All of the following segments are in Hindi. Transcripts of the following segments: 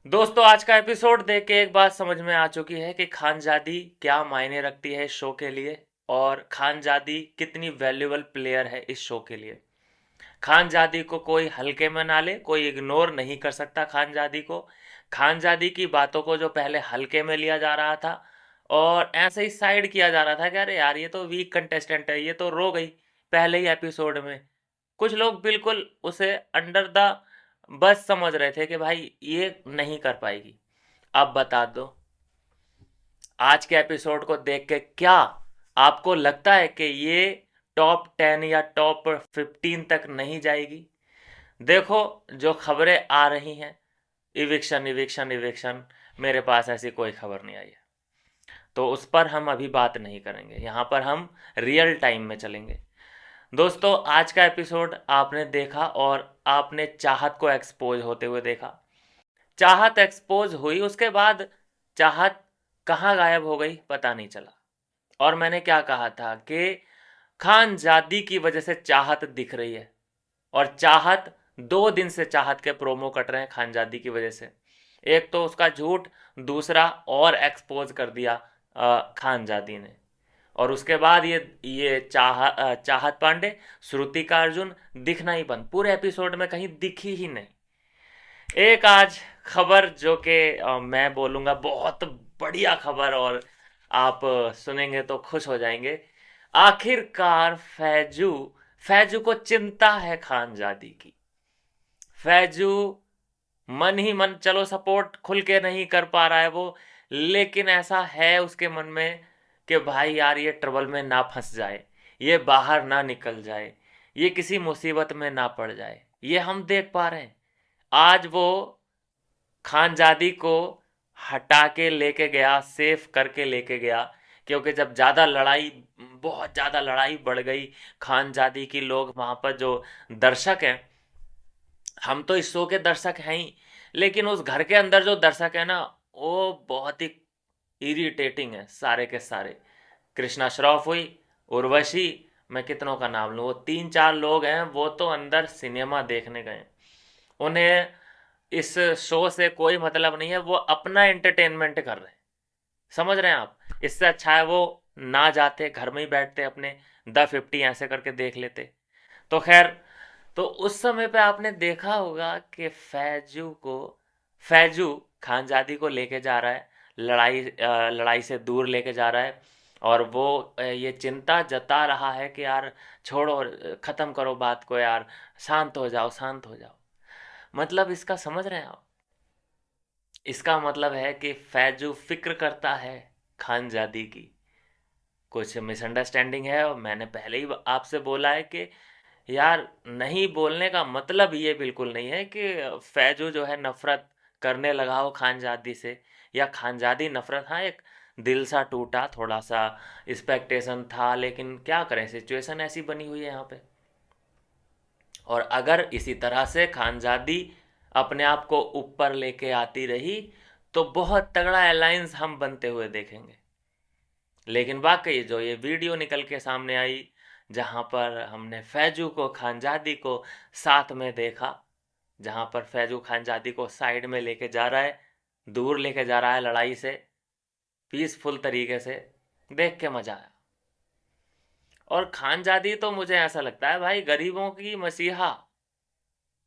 दोस्तों आज का एपिसोड देख के एक बात समझ में आ चुकी है कि खानजादी क्या मायने रखती है इस शो के लिए और खानजादी कितनी वैल्यूएबल प्लेयर है इस शो के लिए। खानजादी को कोई हल्के में ना ले, कोई इग्नोर नहीं कर सकता खानजादी को। खानजादी की बातों को जो पहले हल्के में लिया जा रहा था और ऐसे ही साइड किया जा रहा था कि अरे यार ये तो वीक कंटेस्टेंट है, ये तो रो गई पहले ही एपिसोड में। कुछ लोग बिल्कुल उसे अंडर द बस समझ रहे थे कि भाई ये नहीं कर पाएगी। अब बता दो, आज के एपिसोड को देख के क्या आपको लगता है कि ये टॉप 10 या टॉप 15 तक नहीं जाएगी? देखो, जो खबरें आ रही हैं, इविक्शन इविक्शन इविक्शन, मेरे पास ऐसी कोई खबर नहीं आई है, तो उस पर हम अभी बात नहीं करेंगे। यहाँ पर हम रियल टाइम में चलेंगे। दोस्तों आज का एपिसोड आपने देखा और आपने चाहत को एक्सपोज होते हुए देखा। चाहत एक्सपोज हुई, उसके बाद चाहत कहाँ गायब हो गई पता नहीं चला। और मैंने क्या कहा था कि खानजादी की वजह से चाहत दिख रही है, और चाहत 2 दिन से चाहत के प्रोमो कट रहे हैं खानजादी की वजह से। एक तो उसका झूठ, दूसरा और एक्सपोज कर दिया खानजादी ने। और उसके बाद ये चाहत पांडे, श्रुतिका अर्जुन दिखना ही बंद, पूरे एपिसोड में कहीं दिखी ही नहीं। एक आज खबर जो कि मैं बोलूँगा बहुत बढ़िया खबर, और आप सुनेंगे तो खुश हो जाएंगे। आखिरकार फैजू फैजू को चिंता है खानजादी की। फैजू मन ही मन, चलो सपोर्ट खुल के नहीं कर पा रहा है वो, लेकिन ऐसा है उसके मन में कि भाई यार ये ट्रबल में ना फंस जाए, ये बाहर ना निकल जाए, ये किसी मुसीबत में ना पड़ जाए। ये हम देख पा रहे हैं। आज वो खानजादी को हटा के लेके गया, सेफ करके लेके गया, क्योंकि जब ज़्यादा लड़ाई, बहुत ज़्यादा लड़ाई बढ़ गई खानजादी की, लोग वहाँ पर जो दर्शक हैं, हम तो इस शो के दर्शक हैं ही, लेकिन उस घर के अंदर जो दर्शक है ना, वो बहुत ही इरिटेटिंग है सारे के सारे। कृष्णा श्रॉफ हुई, उर्वशी, मैं कितनों का नाम लूँ, वो 3-4 लोग हैं, वो तो अंदर सिनेमा देखने गए। उन्हें इस शो से कोई मतलब नहीं है, वो अपना एंटरटेनमेंट कर रहे हैं। समझ रहे हैं आप? इससे अच्छा है वो ना जाते, घर में ही बैठते, अपने द 50 ऐसे करके देख लेते। तो खैर, तो उस समय पे आपने देखा होगा कि फैजू खानजादी को लेके जा रहा है, लड़ाई से दूर लेके जा रहा है। और वो ये चिंता जता रहा है कि यार छोड़ो, ख़त्म करो बात को यार, शांत हो जाओ, शांत हो जाओ। मतलब इसका समझ रहे हैं आप? इसका मतलब है कि फैजू फिक्र करता है खानजादी की। कुछ मिसअंडरस्टैंडिंग है, और मैंने पहले ही आपसे बोला है कि यार नहीं बोलने का मतलब ये बिल्कुल नहीं है कि फैजू जो है नफरत करने लगा हो खानजादी से, या खानजादी नफरत। हाँ, एक दिल सा टूटा, थोड़ा सा एक्सपेक्टेशन था, लेकिन क्या करें, सिचुएशन ऐसी बनी हुई है यहाँ पे। और अगर इसी तरह से खानजादी अपने आप को ऊपर लेके आती रही, तो बहुत तगड़ा अलायंस हम बनते हुए देखेंगे। लेकिन वाकई जो ये वीडियो निकल के सामने आई, जहाँ पर हमने फैजू को, खानजादी को साथ में देखा, जहाँ पर फैजू खानजादी को साइड में लेके जा रहा है, दूर लेके जा रहा है लड़ाई से, पीसफुल तरीके से, देख के मजा आया। और खानजादी तो मुझे ऐसा लगता है भाई गरीबों की मसीहा,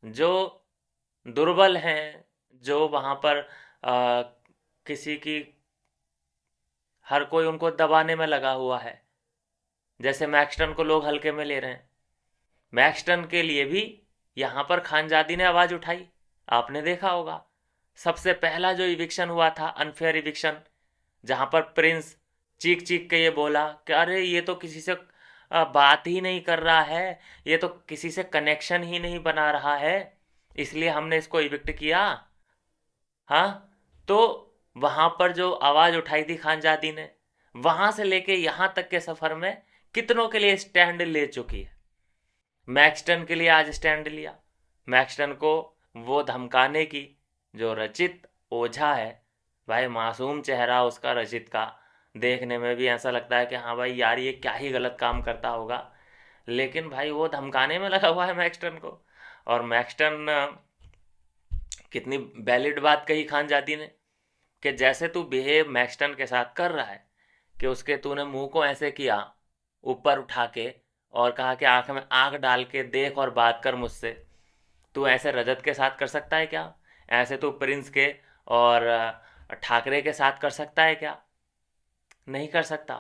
जो दुर्बल हैं, जो वहाँ पर किसी की, हर कोई उनको दबाने में लगा हुआ है। जैसे मैक्सटन को लोग हल्के में ले रहे हैं, मैक्सटन के लिए भी यहाँ पर खानजादी ने आवाज़ उठाई। आपने देखा होगा, सबसे पहला जो इविक्शन हुआ था, अनफेयर इविक्शन, जहाँ पर प्रिंस चीख चीख के ये बोला कि अरे ये तो किसी से बात ही नहीं कर रहा है, ये तो किसी से कनेक्शन ही नहीं बना रहा है, इसलिए हमने इसको इविक्ट किया। हाँ, तो वहाँ पर जो आवाज़ उठाई थी खानजादी ने, वहाँ से लेके यहाँ तक के सफ़र में कितनों के लिए स्टैंड ले चुकी है। मैक्सटन के लिए आज स्टैंड लिया। मैक्सटन को वो धमकाने की, जो रचित ओझा है, भाई मासूम चेहरा उसका रचित का, देखने में भी ऐसा लगता है कि हाँ भाई यार ये क्या ही गलत काम करता होगा, लेकिन भाई वो धमकाने में लगा हुआ है मैक्सटन को। और मैक्सटन कितनी वैलिड बात कही खानजादी ने कि जैसे तू बिहेव मैक्सटन के साथ कर रहा है, कि उसके तूने मुंह को ऐसे किया ऊपर उठा के और कहा कि आंख में आंख डाल के देख और बात कर मुझसे, तू ऐसे रजत के साथ कर सकता है क्या? ऐसे तू प्रिंस के और ठाकरे के साथ कर सकता है क्या? नहीं कर सकता।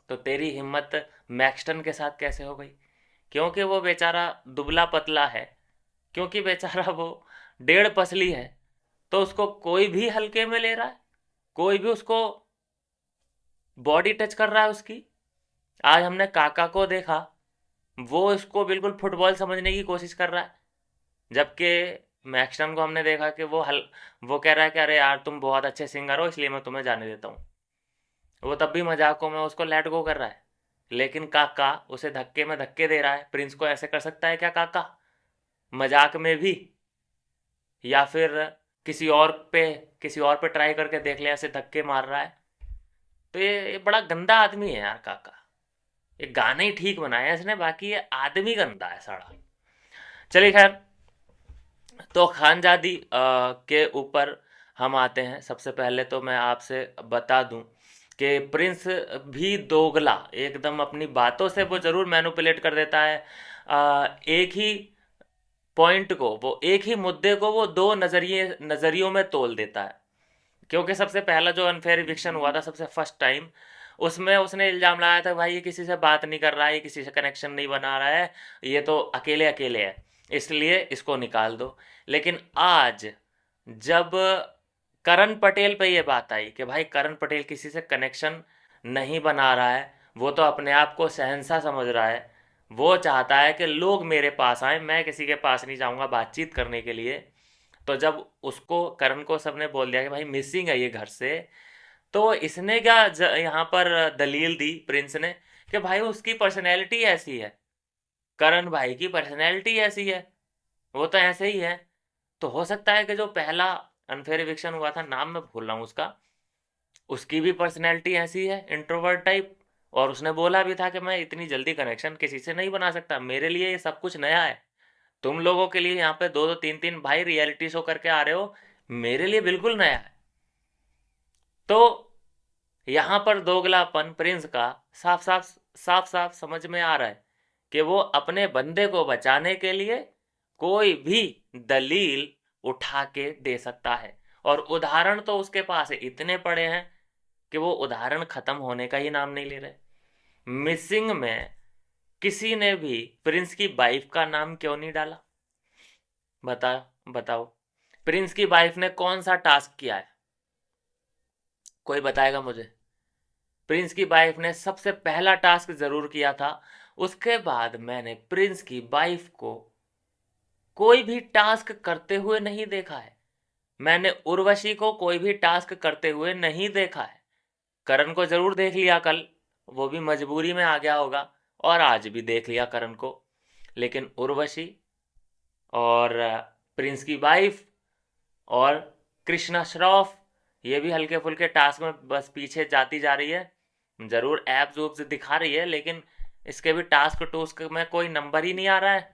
तो तेरी हिम्मत मैक्सटन के साथ कैसे हो गई? क्योंकि वो बेचारा दुबला पतला है, क्योंकि बेचारा वो 1.5 पसली है, तो उसको कोई भी हल्के में ले रहा है, कोई भी उसको बॉडी टच कर रहा है उसकी। आज हमने काका को देखा, वो इसको बिल्कुल फुटबॉल समझने की कोशिश कर रहा है, जबकि मैक्सटन को हमने देखा कि वो कह रहा है कि अरे यार तुम बहुत अच्छे सिंगर हो इसलिए मैं तुम्हें जाने देता हूँ। वो तब भी मजाकों में उसको लेट गो कर रहा है। लेकिन काका उसे धक्के में धक्के दे रहा है। प्रिंस को ऐसे कर सकता है क्या काका, मजाक में भी? या फिर किसी और पे किसी और पे ट्राई करके देख ले, ऐसे धक्के मार रहा है। तो ये बड़ा गंदा आदमी है यार काका। ये गाने ही ठीक बनाया है इसने, बाकी ये आदमी गंदा है साड़ा। चलिए खैर, तो खानजादी के ऊपर हम आते हैं। सबसे पहले तो मैं आपसे बता दूं कि प्रिंस भी दोगला एकदम, अपनी बातों से वो जरूर मैनिपुलेट कर देता है। एक ही पॉइंट को, वो एक ही मुद्दे को वो दो नजरियों में तोल देता है। क्योंकि सबसे पहला जो अनफेयर इविक्शन हुआ था, सबसे फर्स्ट टाइम, उसमें उसने इल्जाम लगाया था भाई ये किसी से बात नहीं कर रहा है, ये किसी से कनेक्शन नहीं बना रहा है, ये तो अकेले अकेले है, इसलिए इसको निकाल दो। लेकिन आज जब करण पटेल पे ये बात आई कि भाई करण पटेल किसी से कनेक्शन नहीं बना रहा है, वो तो अपने आप को शहंशाह समझ रहा है, वो चाहता है कि लोग मेरे पास आए, मैं किसी के पास नहीं जाऊंगा बातचीत करने के लिए। तो जब उसको करण को सबने बोल दिया कि भाई मिसिंग है ये घर से, तो इसने क्या यहाँ पर दलील दी प्रिंस ने कि भाई उसकी पर्सनैलिटी ऐसी है, करण भाई की पर्सनैलिटी ऐसी है, वो तो ऐसे ही है। तो हो सकता है कि जो पहला अनफेयर इविक्शन हुआ था, नाम मैं भूल रहा हूँ उसका, उसकी भी पर्सनैलिटी ऐसी है, इंट्रोवर्ट टाइप। और उसने बोला भी था कि मैं इतनी जल्दी कनेक्शन किसी से नहीं बना सकता, मेरे लिए ये सब कुछ नया है। तुम लोगों के लिए यहाँ पे दो दो तीन तीन भाई रियलिटी शो करके आ रहे हो, मेरे लिए बिल्कुल नया है। तो यहाँ पर दोगलापन प्रिंस का साफ साफ समझ में आ रहा है कि वो अपने बंदे को बचाने के लिए कोई भी दलील उठा के दे सकता है। और उदाहरण तो उसके पास इतने पड़े हैं कि वो उदाहरण खत्म होने का ही नाम नहीं ले रहे। मिसिंग में किसी ने भी प्रिंस की वाइफ का नाम क्यों नहीं डाला? बता बताओ, प्रिंस की वाइफ ने कौन सा टास्क किया है? कोई बताएगा मुझे? प्रिंस की वाइफ ने सबसे पहला टास्क जरूर किया था। उसके बाद मैंने प्रिंस की वाइफ को कोई भी टास्क करते हुए नहीं देखा है। मैंने उर्वशी को कोई भी टास्क करते हुए नहीं देखा है। करण को जरूर देख लिया कल, वो भी मजबूरी में आ गया होगा, और आज भी देख लिया करण को। लेकिन उर्वशी और प्रिंस की वाइफ और कृष्णा श्रॉफ, ये भी हल्के फुल्के टास्क में बस पीछे जाती जा रही है। जरूर एप्स वूप्स दिखा रही है, लेकिन इसके भी टास्क टूस्क में कोई नंबर ही नहीं आ रहा है।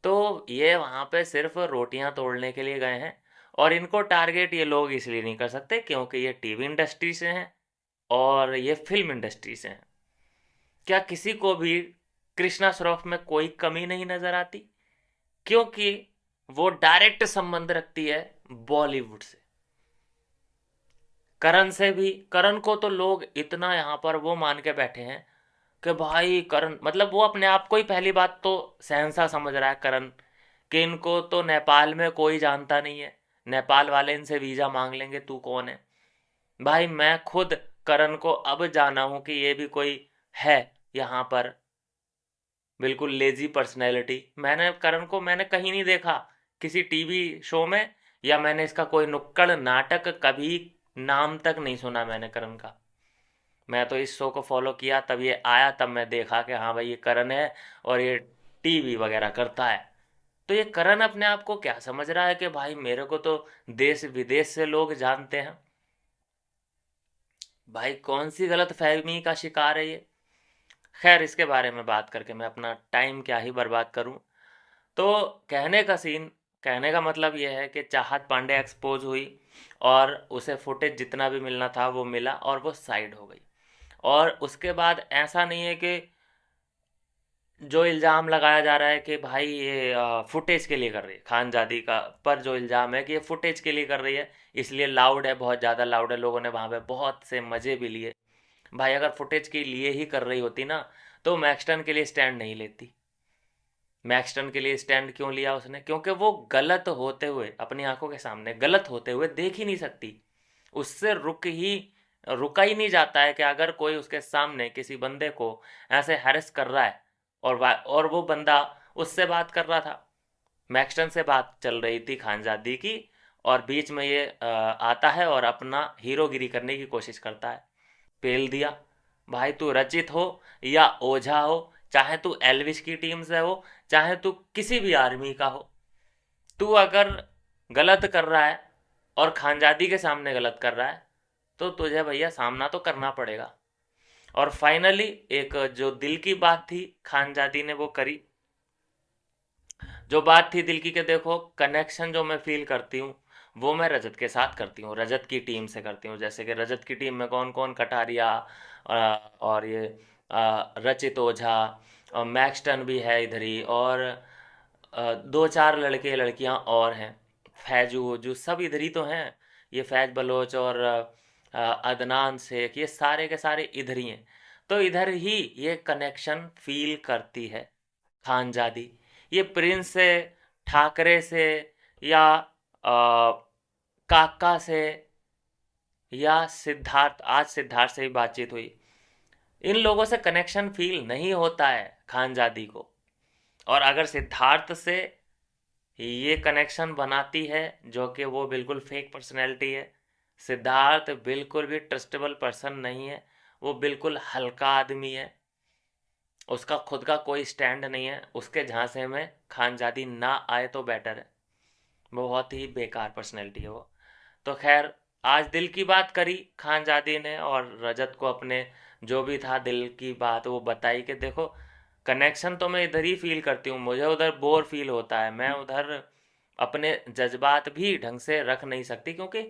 तो ये वहां पे सिर्फ रोटियां तोड़ने के लिए गए हैं। और इनको टारगेट ये लोग इसलिए नहीं कर सकते क्योंकि ये टीवी इंडस्ट्री से हैं और ये फिल्म इंडस्ट्री से हैं। क्या किसी को भी कृष्णा श्रॉफ में कोई कमी नहीं नजर आती? क्योंकि वो डायरेक्ट संबंध रखती है बॉलीवुड से। करण से भी, करण को तो लोग इतना यहाँ पर वो मान के बैठे हैं कि भाई करण, मतलब वो अपने आप को ही पहली बात तो शहंशाह समझ रहा है करण, कि इनको तो नेपाल में कोई जानता नहीं है, नेपाल वाले इनसे वीजा मांग लेंगे, तू कौन है? भाई मैं खुद करण को अब जाना हूं कि ये भी कोई है यहाँ पर, बिल्कुल लेजी पर्सनैलिटी। मैंने करण को मैंने कहीं नहीं देखा किसी टीवी शो में, या मैंने इसका कोई नुक्कड़ नाटक कभी, नाम तक नहीं सुना मैंने करण का। मैं तो इस शो को फॉलो किया तब ये आया, तब मैं देखा कि हाँ भाई ये करण है और ये टीवी वगैरह करता है। तो ये करण अपने आप को क्या समझ रहा है कि भाई मेरे को तो देश विदेश से लोग जानते हैं? भाई कौन सी गलत फहमी का शिकार है ये? खैर, इसके बारे में बात करके मैं अपना टाइम क्या ही बर्बाद करूं। तो कहने का सीन कहने का मतलब यह है कि चाहत पांडे एक्सपोज हुई और उसे फुटेज जितना भी मिलना था वो मिला और वो साइड हो गई। और उसके बाद ऐसा नहीं है कि जो इल्ज़ाम लगाया जा रहा है कि भाई ये फुटेज के लिए कर रही है, खानजादी का पर जो इल्ज़ाम है कि ये फुटेज के लिए कर रही है, इसलिए लाउड है, बहुत ज़्यादा लाउड है, लोगों ने वहाँ पे बहुत से मज़े भी लिए। भाई अगर फुटेज के लिए ही कर रही होती ना तो मैक्सटन के लिए स्टैंड नहीं लेती। मैक्सटन के लिए स्टैंड क्यों लिया उसने? क्योंकि वो गलत होते हुए, अपनी आंखों के सामने गलत होते हुए देख ही नहीं सकती। उससे रुका ही नहीं जाता है कि अगर कोई उसके सामने किसी बंदे को ऐसे हैरेस कर रहा है और वो बंदा उससे बात कर रहा था, मैक्सटन से बात चल रही थी खानजादी की, और बीच में ये आता है और अपना हीरोगिरी करने की कोशिश करता है। पेल दिया। भाई तू रचित हो या ओझा हो, चाहे तू एलविश की टीम से हो, चाहे तू किसी भी आर्मी का हो, तू अगर गलत कर रहा है और खानजादी के सामने गलत कर रहा है तो तुझे भैया सामना तो करना पड़ेगा। और फाइनली एक जो दिल की बात थी खानजादी ने वो करी। जो बात थी दिल की के देखो, कनेक्शन जो मैं फील करती हूँ वो मैं रजत के साथ करती हूँ, रजत की टीम से करती हूँ। जैसे कि रजत की टीम में कौन कौन, कटारिया और ये रचित ओझा और मैक्सटन भी है इधर ही, और दो चार लड़के लड़कियां और हैं, फैजू वजू सब इधर ही तो हैं। ये फैज बलोच और अदनान शेख, ये सारे के सारे इधर ही हैं। तो इधर ही ये कनेक्शन फील करती है खानजादी। ये प्रिंस से, ठाकरे से, या काका से, या सिद्धार्थ, आज सिद्धार्थ से भी बातचीत हुई, इन लोगों से कनेक्शन फील नहीं होता है खानजादी को। और अगर सिद्धार्थ से ये कनेक्शन बनाती है, जो कि वो बिल्कुल फेक पर्सनैलिटी है, सिद्धार्थ बिल्कुल भी ट्रस्टेबल पर्सन नहीं है, वो बिल्कुल हल्का आदमी है, उसका खुद का कोई स्टैंड नहीं है, उसके झांसे में खानजादी ना आए तो बेटर है। बहुत ही बेकार पर्सनैलिटी है वो। तो खैर, आज दिल की बात करी खानजादी ने और रजत को अपने जो भी था दिल की बात वो बताई कि देखो, कनेक्शन तो मैं इधर ही फील करती हूँ, मुझे उधर बोर फील होता है, मैं उधर अपने जज्बात भी ढंग से रख नहीं सकती, क्योंकि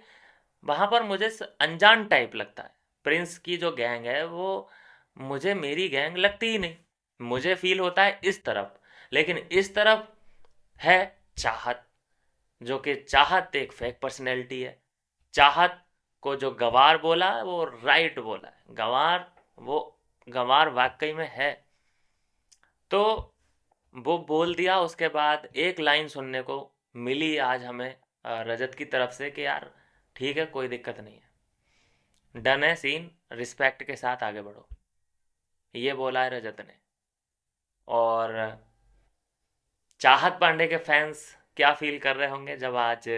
वहाँ पर मुझे अनजान टाइप लगता है। प्रिंस की जो गैंग है वो मुझे मेरी गैंग लगती ही नहीं, मुझे फील होता है इस तरफ। लेकिन इस तरफ है चाहत, जो कि चाहत एक फेक पर्सनैलिटी है। चाहत को जो गवार बोला वो राइट बोला है, गवार वो गवार वाकई में है। तो वो बोल दिया। उसके बाद एक लाइन सुनने को मिली आज हमें रजत की तरफ से कि यार ठीक है, कोई दिक्कत नहीं है, डन है सीन, रिस्पेक्ट के साथ आगे बढ़ो, ये बोला है रजत ने। और चाहत पांडे के फैंस क्या फील कर रहे होंगे जब आज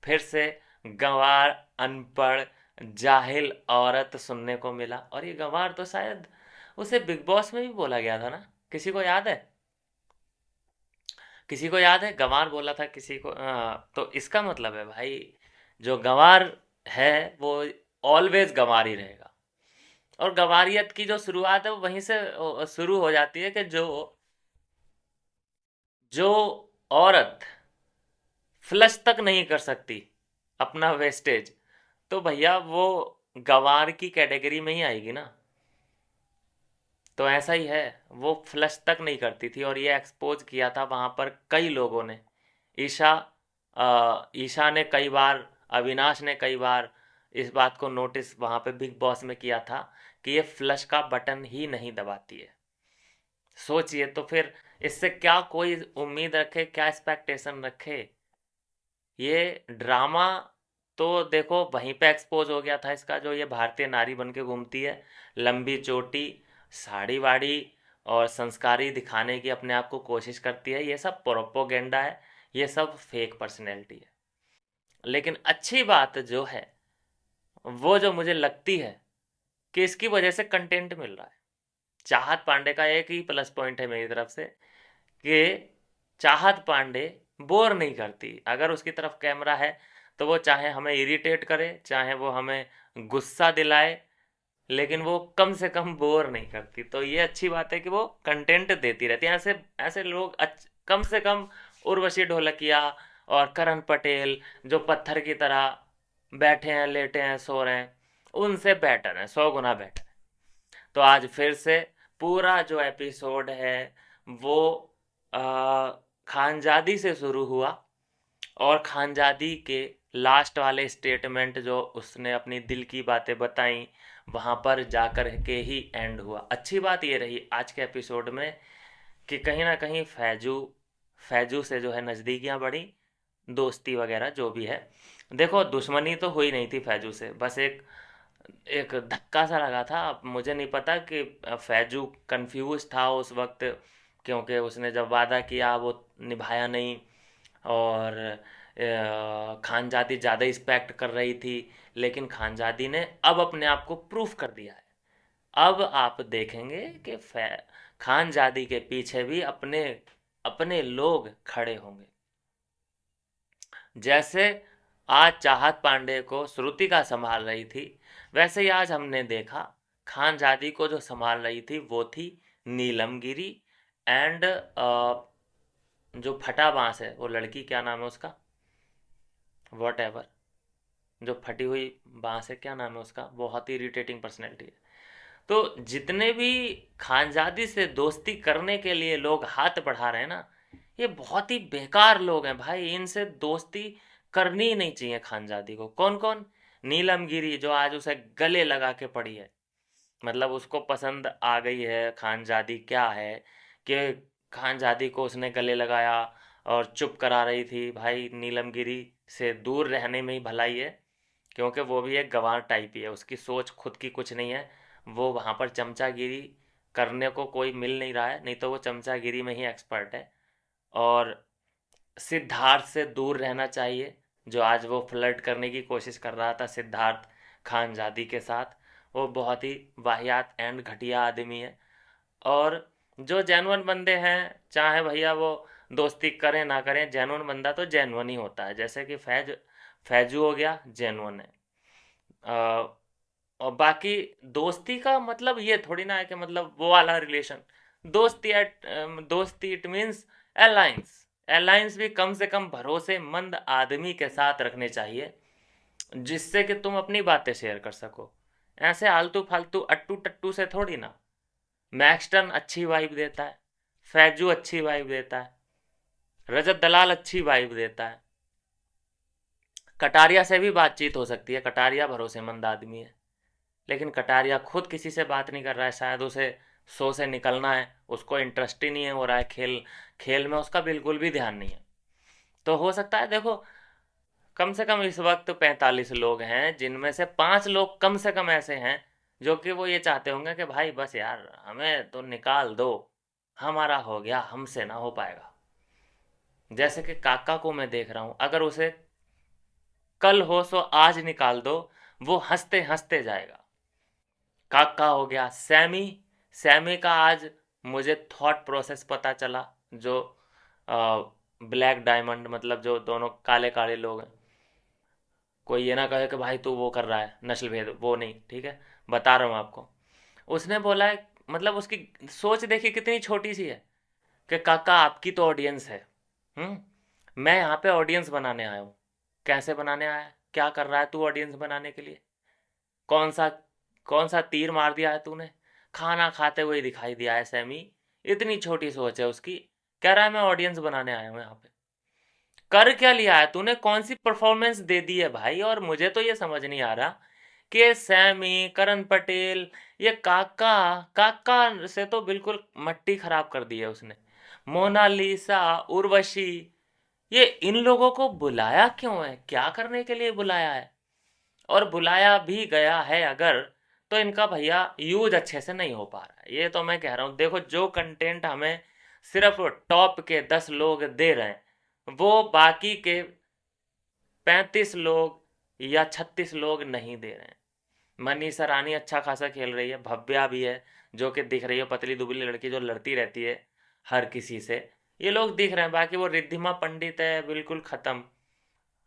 फिर से गंवार, अनपढ़, जाहिल औरत सुनने को मिला। और ये गंवार तो शायद उसे बिग बॉस में भी बोला गया था ना, किसी को याद है? किसी को याद है गंवार बोला था किसी को? तो इसका मतलब है भाई, जो गंवार है वो ऑलवेज गंवार ही रहेगा। और गंवारियत की जो शुरुआत है वो वहीं से शुरू हो जाती है कि जो जो औरत फ्लश तक नहीं कर सकती अपना वेस्टेज, तो भैया वो गंवार की कैटेगरी में ही आएगी ना। तो ऐसा ही है, वो फ्लश तक नहीं करती थी और ये एक्सपोज किया था वहाँ पर कई लोगों ने। ईशा ईशा ने कई बार, अविनाश ने कई बार इस बात को नोटिस वहाँ पे बिग बॉस में किया था कि ये फ्लश का बटन ही नहीं दबाती है। सोचिए तो फिर इससे क्या कोई उम्मीद रखे, क्या एक्सपेक्टेशन रखे? ये ड्रामा तो देखो वहीं पे एक्सपोज हो गया था इसका, जो ये भारतीय नारी बन के घूमती है, लंबी चोटी, साड़ी वाड़ी और संस्कारी दिखाने की अपने आप को कोशिश करती है, ये सब प्रोपोगेंडा है, ये सब फेक पर्सनैलिटी है। लेकिन अच्छी बात जो है वो जो मुझे लगती है कि इसकी वजह से कंटेंट मिल रहा है। चाहत पांडे का एक ही प्लस पॉइंट है मेरी तरफ से कि चाहत पांडे बोर नहीं करती। अगर उसकी तरफ कैमरा है तो वो चाहे हमें इरिटेट करे, चाहे वो हमें गुस्सा दिलाए, लेकिन वो कम से कम बोर नहीं करती। तो ये अच्छी बात है कि वो कंटेंट देती रहती है। ऐसे ऐसे लोग कम से कम उर्वशी ढोलकिया और करण पटेल जो पत्थर की तरह बैठे हैं, लेटे हैं, सो रहे हैं, उनसे बेटर है, 100 गुना बेटर है। तो आज फिर से पूरा जो एपिसोड है वो खानजादी से शुरू हुआ, और खानजादी के लास्ट वाले स्टेटमेंट जो उसने अपनी दिल की बातें बताई, वहां पर जाकर के ही एंड हुआ। अच्छी बात ये रही आज के एपिसोड में कि कहीं ना कहीं फैजू फैजू से जो है नज़दीकियां बढ़ी, दोस्ती वगैरह जो भी है। देखो, दुश्मनी तो हुई नहीं थी फैजू से, बस एक एक धक्का सा लगा था। अब मुझे नहीं पता कि फैजू कंफ्यूज था उस वक्त, क्योंकि उसने जब वादा किया वो निभाया नहीं, और खानजादी ज़्यादा रिस्पेक्ट कर रही थी। लेकिन खानजादी ने अब अपने आप को प्रूफ कर दिया है। अब आप देखेंगे कि खानजादी के पीछे भी अपने अपने लोग खड़े होंगे। जैसे आज चाहत पांडे को श्रुतिका संभाल रही थी, वैसे ही आज हमने देखा खानजादी को जो संभाल रही थी वो थी नीलम गिरी। एंड जो फटा बांस है, वो लड़की क्या नाम है उसका, वॉट एवर, जो फटी हुई बांस है, क्या नाम है उसका, बहुत ही इरिटेटिंग पर्सनैलिटी है। तो जितने भी खानजादी से दोस्ती करने के लिए लोग हाथ बढ़ा रहे हैं ना, ये बहुत ही बेकार लोग हैं भाई। इनसे दोस्ती करनी ही नहीं चाहिए खानजादी को। कौन कौन? नीलम गिरी जो आज उसे गले लगा के पड़ी है, मतलब उसको पसंद आ गई है खानजादी। क्या है कि खानजादी को उसने गले लगाया और चुप करा रही थी। भाई नीलम गिरी से दूर रहने में ही भलाई है, क्योंकि वो भी एक गंवार टाइप ही है, उसकी सोच खुद की कुछ नहीं है। वो वहाँ पर चमचागिरी करने को कोई मिल नहीं रहा है, नहीं तो वो चमचागिरी में ही एक्सपर्ट है। और सिद्धार्थ से दूर रहना चाहिए, जो आज वो फ्लर्ट करने की कोशिश कर रहा था सिद्धार्थ खानजादी के साथ। वो बहुत ही वाहियात एंड घटिया आदमी है। और जो जेन्युइन बंदे हैं, चाहे भैया वो दोस्ती करें ना करें, जेन्युइन बंदा तो जेन्युइन ही होता है। जैसे कि फैजू हो गया, जेन्युइन है। और बाकी दोस्ती का मतलब ये थोड़ी ना है कि मतलब वो वाला रिलेशन। दोस्ती इट मीन्स अलायंस। अलायंस भी कम से कम भरोसेमंद आदमी के साथ रखने चाहिए, जिससे कि तुम अपनी बातें शेयर कर सको। ऐसे आलतू फालतू अट्टू टट्टू से थोड़ी ना। मैक्सटन अच्छी वाइब देता है, फैजू अच्छी वाइब देता है, रजत दलाल अच्छी वाइब देता है, कटारिया से भी बातचीत हो सकती है, कटारिया भरोसेमंद आदमी है। लेकिन कटारिया खुद किसी से बात नहीं कर रहा है, शायद उसे शो से निकलना है, उसको इंटरेस्ट ही नहीं हो रहा है, खेल खेल में उसका बिल्कुल भी ध्यान नहीं है। तो हो सकता है, देखो, कम से कम इस वक्त 45 लोग हैं, जिनमें से 5 लोग कम से कम ऐसे हैं जो कि वो ये चाहते होंगे कि भाई बस यार हमें तो निकाल दो, हमारा हो गया, हमसे ना हो पाएगा। जैसे कि काका को मैं देख रहा हूँ, अगर उसे कल हो सो आज निकाल दो, वो हंसते हंसते जाएगा। काका हो गया, सैमी। सैमी का आज मुझे थॉट प्रोसेस पता चला। जो ब्लैक डायमंड, मतलब जो दोनों काले काले लोग हैं, कोई ये ना कहे कि भाई तू वो कर रहा है नस्ल भेद, वो नहीं, ठीक है, बता रहा हूँ आपको। उसने बोला है, मतलब उसकी सोच देखिए कितनी छोटी सी है, कि काका आपकी तो ऑडियंस है, मैं यहाँ पे ऑडियंस बनाने आया हूँ। कैसे बनाने आया है? क्या कर रहा है तू ऑडियंस बनाने के लिए? कौन सा कौन सा तीर मार दिया है तूने? खाना खाते हुए दिखाई दिया है सैमी। इतनी छोटी सोच है उसकी। कह रहा है मैं ऑडियंस बनाने आया हूँ यहाँ पे। कर क्या लिया है तूने? कौन सी परफॉर्मेंस दे दी है भाई? और मुझे तो ये समझ नहीं आ रहा कि सैमी, करण पटेल, ये काका, काका से तो बिल्कुल मट्टी खराब कर दी है उसने। मोनालिसा, उर्वशी, ये इन लोगों को बुलाया क्यों है? क्या करने के लिए बुलाया है? और बुलाया भी गया है अगर, तो इनका भैया यूज अच्छे से नहीं हो पा रहा है। ये तो मैं कह रहा हूँ, देखो जो कंटेंट हमें सिर्फ टॉप के 10 लोग दे रहे हैं, वो बाकी के 35 लोग या 36 लोग नहीं दे रहे हैं। मनीषा रानी अच्छा खासा खेल रही है, भव्या भी है जो कि दिख रही है, पतली दुबली लड़की जो लड़ती रहती है हर किसी से। ये लोग दिख रहे हैं, बाकी वो रिद्धिमा पंडित है बिल्कुल खत्म।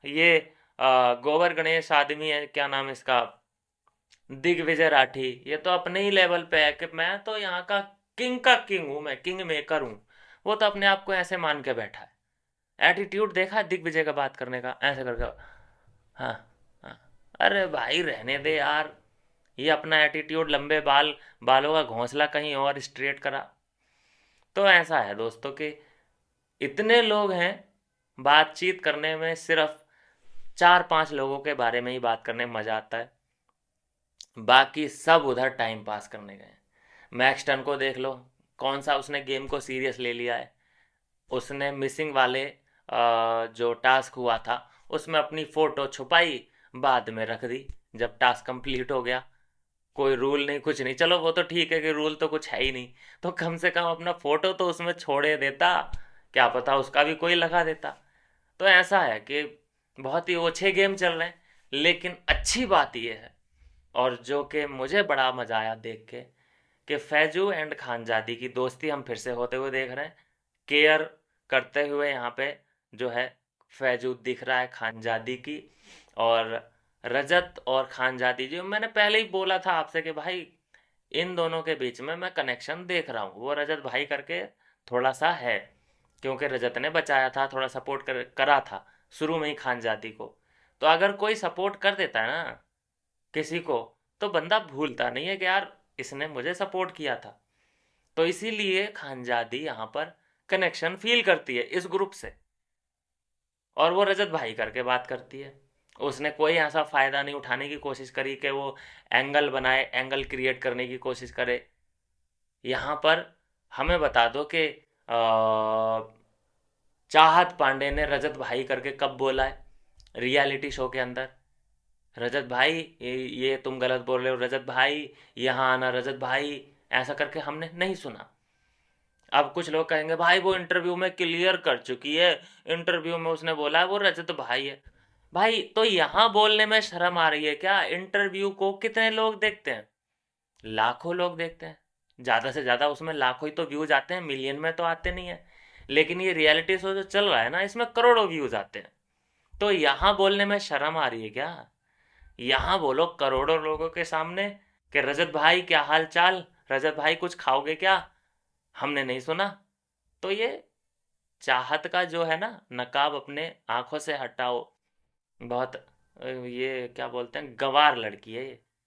ये गोबर गणेश आदमी है, क्या नाम है इसका, दिग्विजय राठी, ये तो अपने ही लेवल पे है कि मैं तो यहाँ का किंग हूँ, मैं किंग मेकर हूँ। वो तो अपने आप को ऐसे मान के बैठा है। एटीट्यूड देखा दिग्विजय का बात करने का, ऐसे करके। हाँ हाँ। अरे भाई रहने दे यार, ये अपना एटीट्यूड, लंबे बाल, बालों का घोंसला कहीं और स्ट्रेट करा। तो ऐसा है दोस्तों कि इतने लोग हैं, बातचीत करने में सिर्फ 4-5 लोगों के बारे में ही बात करने में मजा आता है, बाकी सब उधर टाइम पास करने गए। मैक्स टन को देख लो, कौन सा उसने गेम को सीरियस ले लिया है। उसने मिसिंग वाले जो टास्क हुआ था उसमें अपनी फोटो छुपाई, बाद में रख दी जब टास्क कंप्लीट हो गया। कोई रूल नहीं, कुछ नहीं, चलो वो तो ठीक है कि रूल तो कुछ है ही नहीं, तो कम से कम अपना फोटो तो उसमें छोड़े देता, क्या पता उसका भी कोई लगा देता। तो ऐसा है कि बहुत ही ओछे गेम चल रहे हैं, लेकिन अच्छी बात यह है, और जो कि मुझे बड़ा मजा आया देख के, कि फैजू एंड खानजादी की दोस्ती हम फिर से होते हुए देख रहे हैं। केयर करते हुए यहाँ पे जो है फैजू दिख रहा है खानजादी की। और रजत और खानजादी, जो मैंने पहले ही बोला था आपसे कि भाई इन दोनों के बीच में मैं कनेक्शन देख रहा हूँ, वो रजत भाई करके थोड़ा सा है, क्योंकि रजत ने बचाया था, थोड़ा सपोर्ट करा था शुरू में ही खानजादी को। तो अगर कोई सपोर्ट कर देता है ना किसी को, तो बंदा भूलता नहीं है कि यार इसने मुझे सपोर्ट किया था। तो इसीलिए खानजादी यहाँ पर कनेक्शन फील करती है इस ग्रुप से, और वो रजत भाई करके बात करती है। उसने कोई ऐसा फायदा नहीं उठाने की कोशिश करी कि वो एंगल बनाए, एंगल क्रिएट करने की कोशिश करे। यहाँ पर हमें बता दो कि चाहत पांडे ने रजत भाई करके कब बोला है रियलिटी शो के अंदर? रजत भाई ये तुम गलत बोल रहे हो, रजत भाई यहाँ आना, रजत भाई, ऐसा करके हमने नहीं सुना। अब कुछ लोग कहेंगे भाई वो इंटरव्यू में क्लियर कर चुकी है, इंटरव्यू में उसने बोला है वो रजत भाई है। भाई तो यहाँ बोलने में शर्म आ रही है क्या? इंटरव्यू को कितने लोग देखते हैं? लाखों लोग देखते हैं, ज़्यादा से ज़्यादा उसमें लाखों ही तो व्यूज आते हैं, मिलियन में तो आते नहीं है। लेकिन ये रियलिटी शो जो चल रहा है ना, इसमें करोड़ों व्यूज आते हैं। तो यहाँ बोलने में शर्म आ रही है क्या? यहाँ बोलो करोड़ों लोगों के सामने कि रजत भाई क्या हाल चाल, रजत भाई कुछ खाओगे क्या, हमने नहीं सुना। तो ये चाहत का जो है ना नकाब अपने आंखों से हटाओ। बहुत ये क्या बोलते हैं, गंवार लड़की है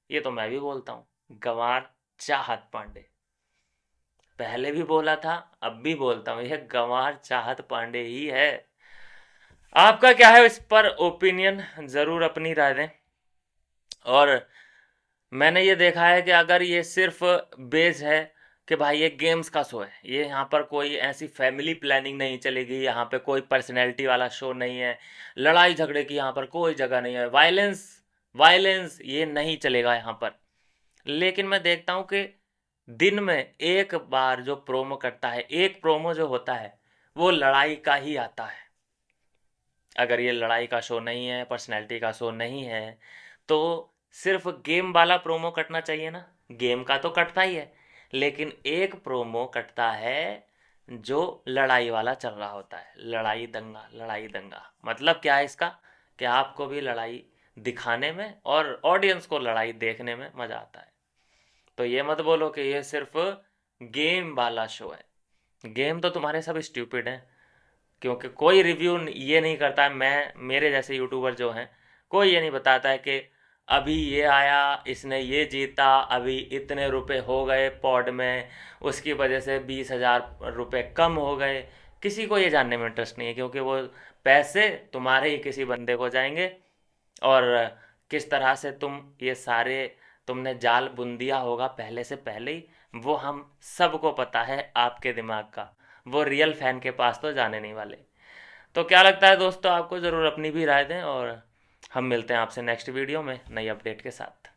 ये तो मैं भी बोलता हूँ, गंवार चाहत पांडे। पहले भी बोला था, अब भी बोलता हूँ, यह गंवार चाहत पांडे ही है। आपका क्या है इस पर ओपिनियन, जरूर अपनी राय दें। और मैंने ये देखा है कि अगर ये सिर्फ बेस है कि भाई ये गेम्स का शो है, ये यहाँ पर कोई ऐसी फैमिली प्लानिंग नहीं चलेगी, यहाँ पे कोई पर्सनैलिटी वाला शो नहीं है, लड़ाई झगड़े की यहाँ पर कोई जगह नहीं है, वायलेंस वायलेंस ये नहीं चलेगा यहाँ पर। लेकिन मैं देखता हूँ कि दिन में एक बार जो प्रोमो करता है, एक प्रोमो जो होता है वो लड़ाई का ही आता है। अगर ये लड़ाई का शो नहीं है, पर्सनैलिटी का शो नहीं है, तो सिर्फ गेम वाला प्रोमो कटना चाहिए ना। गेम का तो कटता ही है, लेकिन एक प्रोमो कटता है जो लड़ाई वाला चल रहा होता है, लड़ाई दंगा लड़ाई दंगा। मतलब क्या है इसका, कि आपको भी लड़ाई दिखाने में और ऑडियंस को लड़ाई देखने में मजा आता है। तो ये मत बोलो कि ये सिर्फ गेम वाला शो है। गेम तो तुम्हारे सब स्टूपिड हैं, क्योंकि कोई रिव्यू ये नहीं करता है, मैं मेरे जैसे यूट्यूबर जो हैं, कोई ये नहीं बताता है कि अभी ये आया, इसने ये जीता, अभी इतने रुपए हो गए पॉड में, उसकी वजह से 20,000 रुपये कम हो गए। किसी को ये जानने में इंटरेस्ट नहीं है, क्योंकि वो पैसे तुम्हारे ही किसी बंदे को जाएंगे, और किस तरह से तुम ये सारे तुमने जाल बुन दिया होगा पहले से पहले ही, वो हम सबको पता है आपके दिमाग का। वो रियल फैन के पास तो जाने नहीं वाले। तो क्या लगता है दोस्तों आपको, ज़रूर अपनी भी राय दें, और हम मिलते हैं आपसे नेक्स्ट वीडियो में नई अपडेट के साथ।